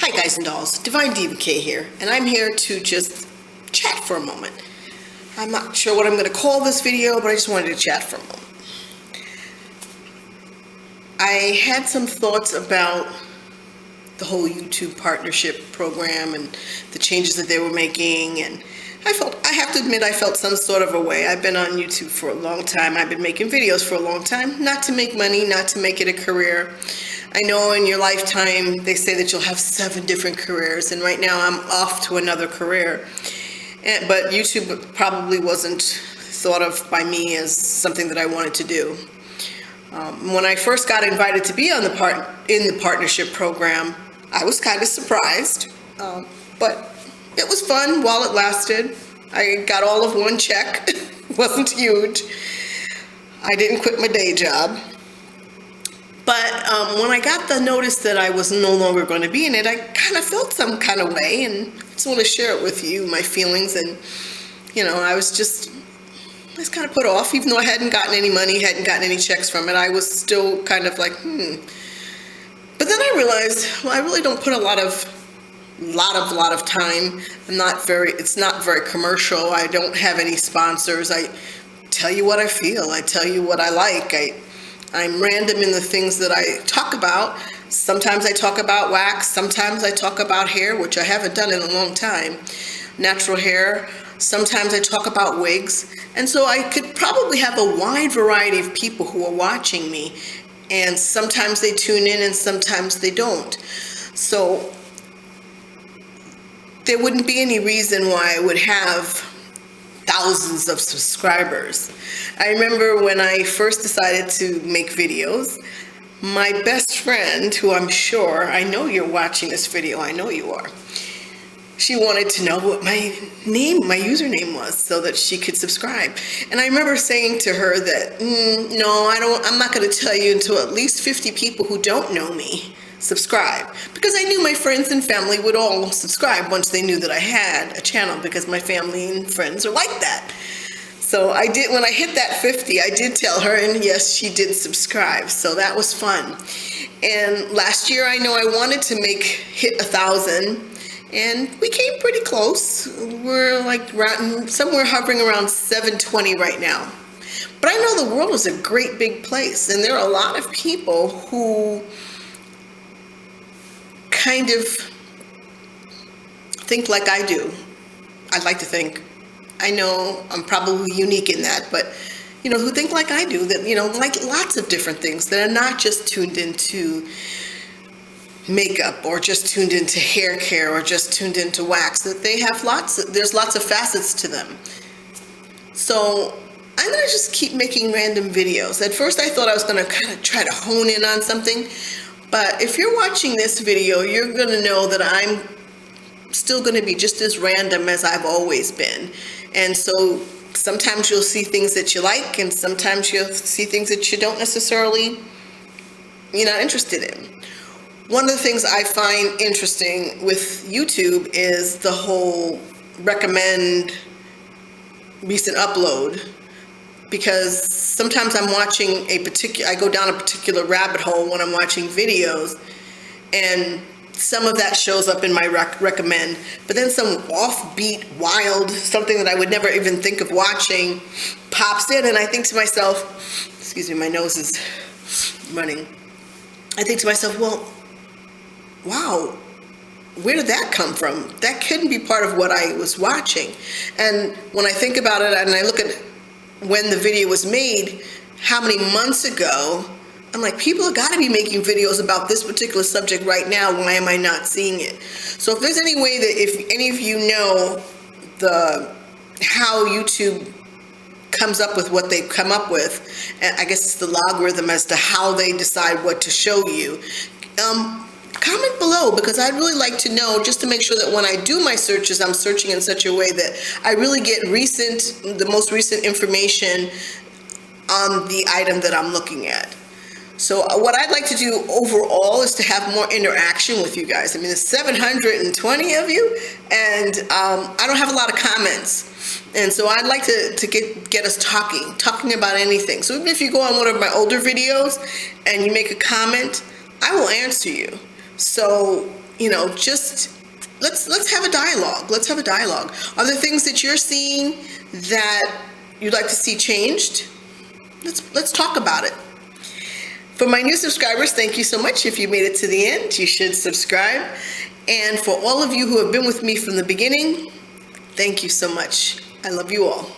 Hi guys and dolls, divinedivak here, and I'm here to just chat for a moment. I'm not sure what I'm going to call this video, but I just wanted to chat for a moment. I had some thoughts about the whole YouTube partnership program and the changes that they were making, and I have to admit I felt some sort of a way. I've been on YouTube for a long time. I've been making videos for a long time, not to make money, not to make it a career. I know in your lifetime they say that you'll have 7 different careers, and right now I'm off to another career. But YouTube probably wasn't thought of by me as something that I wanted to do. When I first got invited to be on in the partnership program, I was kind of surprised, but it was fun while it lasted. I got all of one check. It wasn't huge. I didn't quit my day job. But when I got the notice that I was no longer going to be in it, I kind of felt some kind of way, and I just want to share it with you, my feelings. And, you know, I was kind of put off, even though I hadn't gotten any money, hadn't gotten any checks from it. I was still kind of like, But then I realized, well, I really don't put a lot of time. It's not very commercial. I don't have any sponsors. I tell you what I feel. I tell you what I like. I'm random in the things that I talk about. Sometimes I talk about wax. Sometimes I talk about hair, which I haven't done in a long time. Natural hair. Sometimes I talk about wigs. And so I could probably have a wide variety of people who are watching me. And sometimes they tune in and sometimes they don't. So there wouldn't be any reason why I would have thousands of subscribers. I remember when I first decided to make videos, my best friend, who I know you're watching this video, I know you are, she wanted to know what my username was so that she could subscribe. And I remember saying to her that, no, I'm not going to tell you until at least 50 people who don't know me subscribe, because I knew my friends and family would all subscribe once they knew that I had a channel, because my family and friends are like that. So I did. When I hit that 50, I did tell her, and yes, she did subscribe. So that was fun. And last year, I know I wanted to hit 1,000, and we came pretty close. We're like somewhere hovering around 720 right now. But I know the world is a great big place, and there are a lot of people who kind of think like I do. I'd like to think. I know I'm probably unique in that, but, who think like I do, that, like lots of different things that are not just tuned into makeup or just tuned into hair care or just tuned into wax, that they have there's lots of facets to them. So I'm going to just keep making random videos. At first I thought I was going to kind of try to hone in on something. But if you're watching this video, you're going to know that I'm still going to be just as random as I've always been. And so sometimes you'll see things that you like, and sometimes you'll see things that you're not interested in. One of the things I find interesting with YouTube is the whole recommend recent upload. Because sometimes I'm watching I go down a particular rabbit hole when I'm watching videos, and some of that shows up in my recommend, but then some offbeat, wild, something that I would never even think of watching pops in, and I think to myself, excuse me, my nose is running. I think to myself, well, wow, where did that come from? That couldn't be part of what I was watching. And when I think about it and I look at when the video was made, how many months ago, I'm like, people have got to be making videos about this particular subject right now. Why am I not seeing it? So if there's any way that if any of you know how YouTube comes up with what they've come up with, and I guess it's the logarithm as to how they decide what to show you, comment below, because I'd really like to know, just to make sure that when I do my searches, I'm searching in such a way that I really get the most recent information on the item that I'm looking at. So what I'd like to do overall is to have more interaction with you guys. I mean, there's 720 of you, and I don't have a lot of comments. And so I'd like to get us talking about anything. So even if you go on one of my older videos and you make a comment, I will answer you. So just let's have a dialogue. Let's have a dialogue. Are there things that you're seeing that you'd like to see changed? Let's talk about it. For my new subscribers, thank you so much. If you made it to the end, you should subscribe. And for all of you who have been with me from the beginning, thank you so much. I love you all.